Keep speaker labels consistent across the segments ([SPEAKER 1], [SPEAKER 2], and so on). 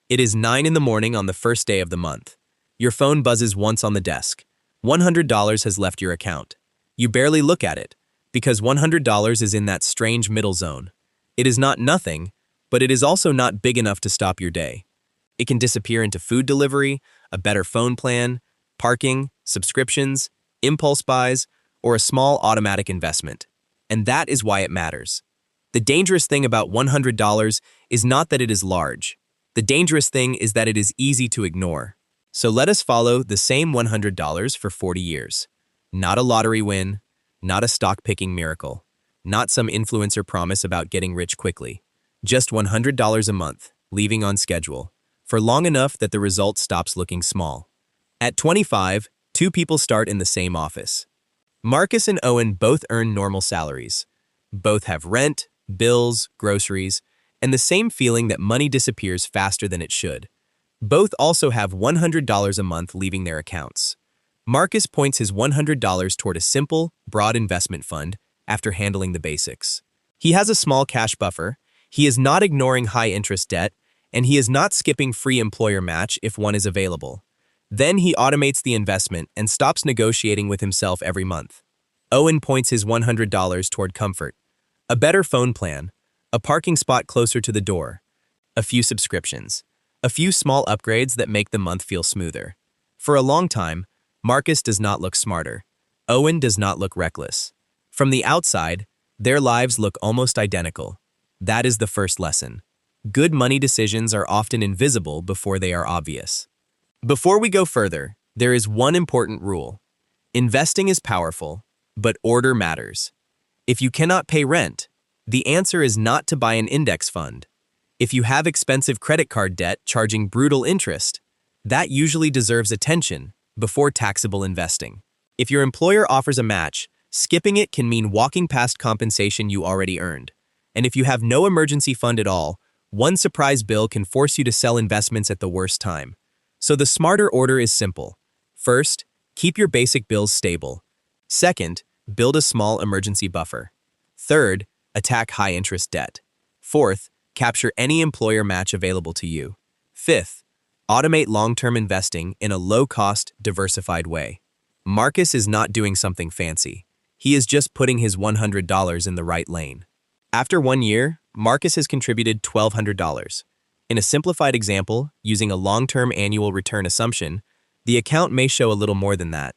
[SPEAKER 1] It is 9 in the morning on the first day of the month. Your phone buzzes once on the desk. $100 has left your account. You barely look at it, because $100 is in that strange middle zone. It is not nothing, but it is also not big enough to stop your day. It can disappear into food delivery, a better phone plan, parking, subscriptions, impulse buys, or a small automatic investment. And that is why it matters. The dangerous thing about $100 is not that it is large. The dangerous thing is that it is easy to ignore. So let us follow the same $100 for 40 years. Not a lottery win, not a stock-picking miracle, not some influencer promise about getting rich quickly. Just $100 a month, leaving on schedule, for long enough that the result stops looking small. At 25, two people start in the same office. Marcus and Owen both earn normal salaries. Both have rent, bills, groceries, and the same feeling that money disappears faster than it should. Both also have $100 a month leaving their accounts. Marcus points his $100 toward a simple, broad investment fund after handling the basics. He has a small cash buffer, he is not ignoring high-interest debt, and he is not skipping free employer match if one is available. Then he automates the investment and stops negotiating with himself every month. Owen points his $100 toward comfort, a better phone plan, a parking spot closer to the door, a few subscriptions, a few small upgrades that make the month feel smoother. For a long time, Marcus does not look smarter. Owen does not look reckless. From the outside, their lives look almost identical. That is the first lesson. Good money decisions are often invisible before they are obvious. Before we go further, there is one important rule. Investing is powerful, but order matters. If you cannot pay rent, the answer is not to buy an index fund. If you have expensive credit card debt charging brutal interest, that usually deserves attention before taxable investing. If your employer offers a match, skipping it can mean walking past compensation you already earned. And if you have no emergency fund at all, one surprise bill can force you to sell investments at the worst time. So the smarter order is simple. First, keep your basic bills stable. Second, build a small emergency buffer. Third, attack high-interest debt. Fourth, capture any employer match available to you. Fifth, automate long-term investing in a low-cost, diversified way. Marcus is not doing something fancy. He is just putting his $100 in the right lane. After 1 year, Marcus has contributed $1,200. In a simplified example, using a long-term annual return assumption, the account may show a little more than that.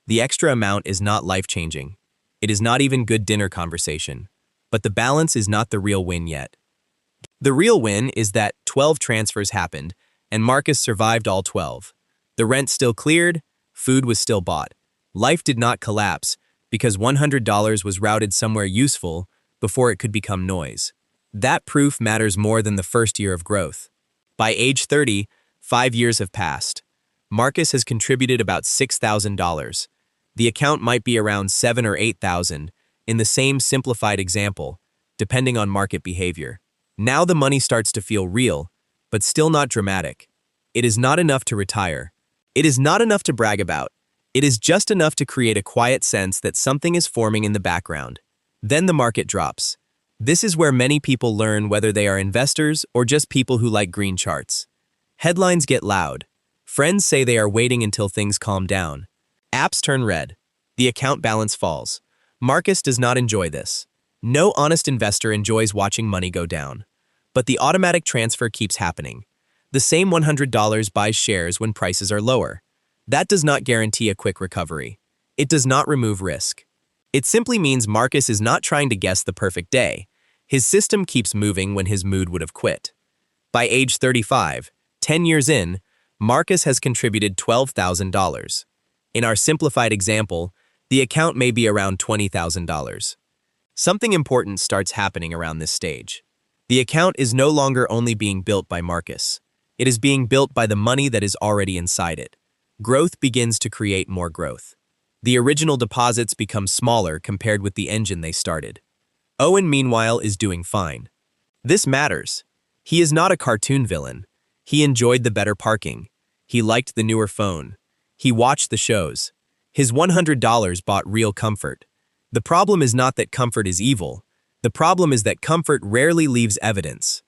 [SPEAKER 1] The extra amount is not life-changing. It is not even good dinner conversation. But the balance is not the real win yet. The real win is that 12 transfers happened, and Marcus survived all 12. The rent still cleared, food was still bought. Life did not collapse because $100 was routed somewhere useful before it could become noise. That proof matters more than the first year of growth. By age 30, 5 years have passed. Marcus has contributed about $6,000. The account might be around $7,000 or $8,000 in the same simplified example, depending on market behavior. Now the money starts to feel real, but still not dramatic. It is not enough to retire. It is not enough to brag about. It is just enough to create a quiet sense that something is forming in the background. Then the market drops. This is where many people learn whether they are investors or just people who like green charts. Headlines get loud. Friends say they are waiting until things calm down. Apps turn red. The account balance falls. Marcus does not enjoy this. No honest investor enjoys watching money go down. But the automatic transfer keeps happening. The same $100 buys shares when prices are lower. That does not guarantee a quick recovery. It does not remove risk. It simply means Marcus is not trying to guess the perfect day. His system keeps moving when his mood would have quit. By age 35, 10 years in, Marcus has contributed $12,000. In our simplified example, the account may be around $20,000. Something important starts happening around this stage. The account is no longer only being built by Marcus. It is being built by the money that is already inside it. Growth begins to create more growth. The original deposits become smaller compared with the engine they started. Owen, meanwhile, is doing fine. This matters. He is not a cartoon villain. He enjoyed the better parking. He liked the newer phone. He watched the shows. His $100 bought real comfort. The problem is not that comfort is evil. The problem is that comfort rarely leaves evidence.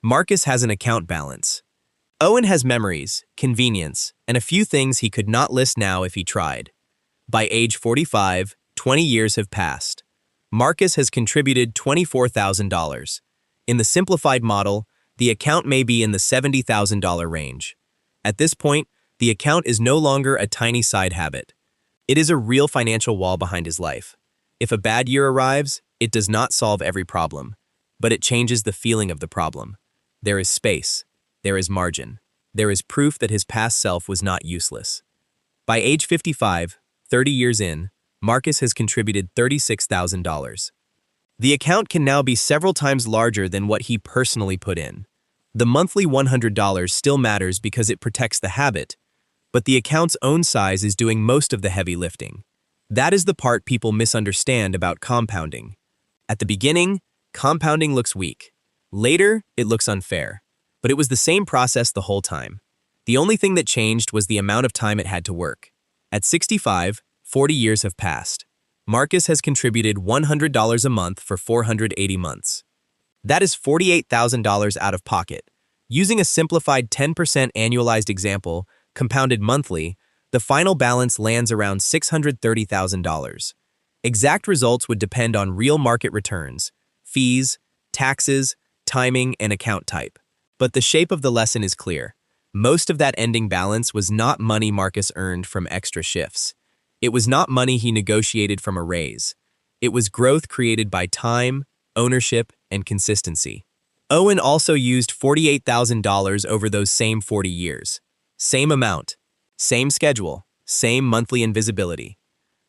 [SPEAKER 1] Marcus has an account balance. Owen has memories, convenience, and a few things he could not list now if he tried. By age 45, 20 years have passed. Marcus has contributed $24,000. In the simplified model, the account may be in the $70,000 range. At this point, the account is no longer a tiny side habit. It is a real financial wall behind his life. If a bad year arrives, it does not solve every problem, but it changes the feeling of the problem. There is space. There is margin. There is proof that his past self was not useless. By age 55, 30 years in, Marcus has contributed $36,000. The account can now be several times larger than what he personally put in. The monthly $100 still matters because it protects the habit, but the account's own size is doing most of the heavy lifting. That is the part people misunderstand about compounding. At the beginning, compounding looks weak. Later, it looks unfair. But it was the same process the whole time. The only thing that changed was the amount of time it had to work. At 65, 40 years have passed. Marcus has contributed $100 a month for 480 months. That is $48,000 out of pocket. Using a simplified 10% annualized example, compounded monthly, the final balance lands around $630,000. Exact results would depend on real market returns, fees, taxes, timing, and account type. But the shape of the lesson is clear. Most of that ending balance was not money Marcus earned from extra shifts. It was not money he negotiated from a raise. It was growth created by time, ownership, and consistency. Owen also used $48,000 over those same 40 years. Same amount, same schedule, same monthly invisibility.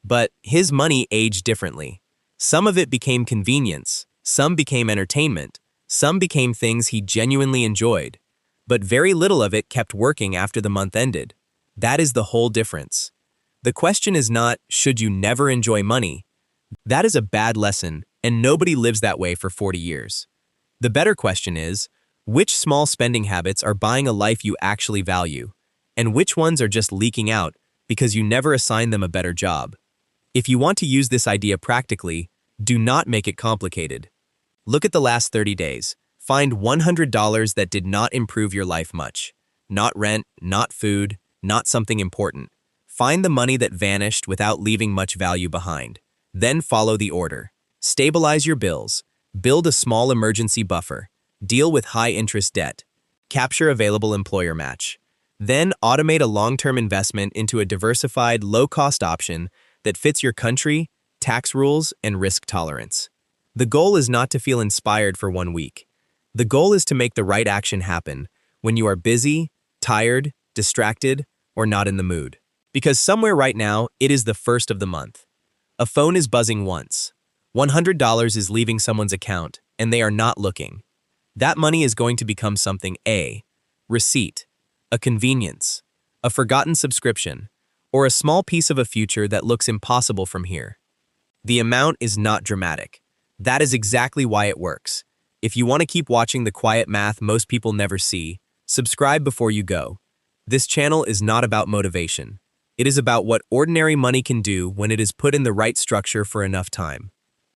[SPEAKER 1] But his money aged differently. Some of it became convenience, some became entertainment, some became things he genuinely enjoyed. But very little of it kept working after the month ended. That is the whole difference. The question is not, should you never enjoy money? That is a bad lesson, and nobody lives that way for 40 years. The better question is, which small spending habits are buying a life you actually value, and which ones are just leaking out because you never assigned them a better job? If you want to use this idea practically, do not make it complicated. Look at the last 30 days. Find $100 that did not improve your life much. Not rent, not food, not something important. Find the money that vanished without leaving much value behind. Then follow the order. Stabilize your bills. Build a small emergency buffer. Deal with high-interest debt. Capture available employer match. Then automate a long-term investment into a diversified, low-cost option that fits your country, tax rules, and risk tolerance. The goal is not to feel inspired for 1 week. The goal is to make the right action happen when you are busy, tired, distracted, or not in the mood. Because somewhere right now, it is the first of the month. A phone is buzzing once. $100 is leaving someone's account, and they are not looking. That money is going to become something a receipt, a convenience, a forgotten subscription, or a small piece of a future that looks impossible from here. The amount is not dramatic. That is exactly why it works. If you want to keep watching the quiet math most people never see, subscribe before you go. This channel is not about motivation. It is about what ordinary money can do when it is put in the right structure for enough time.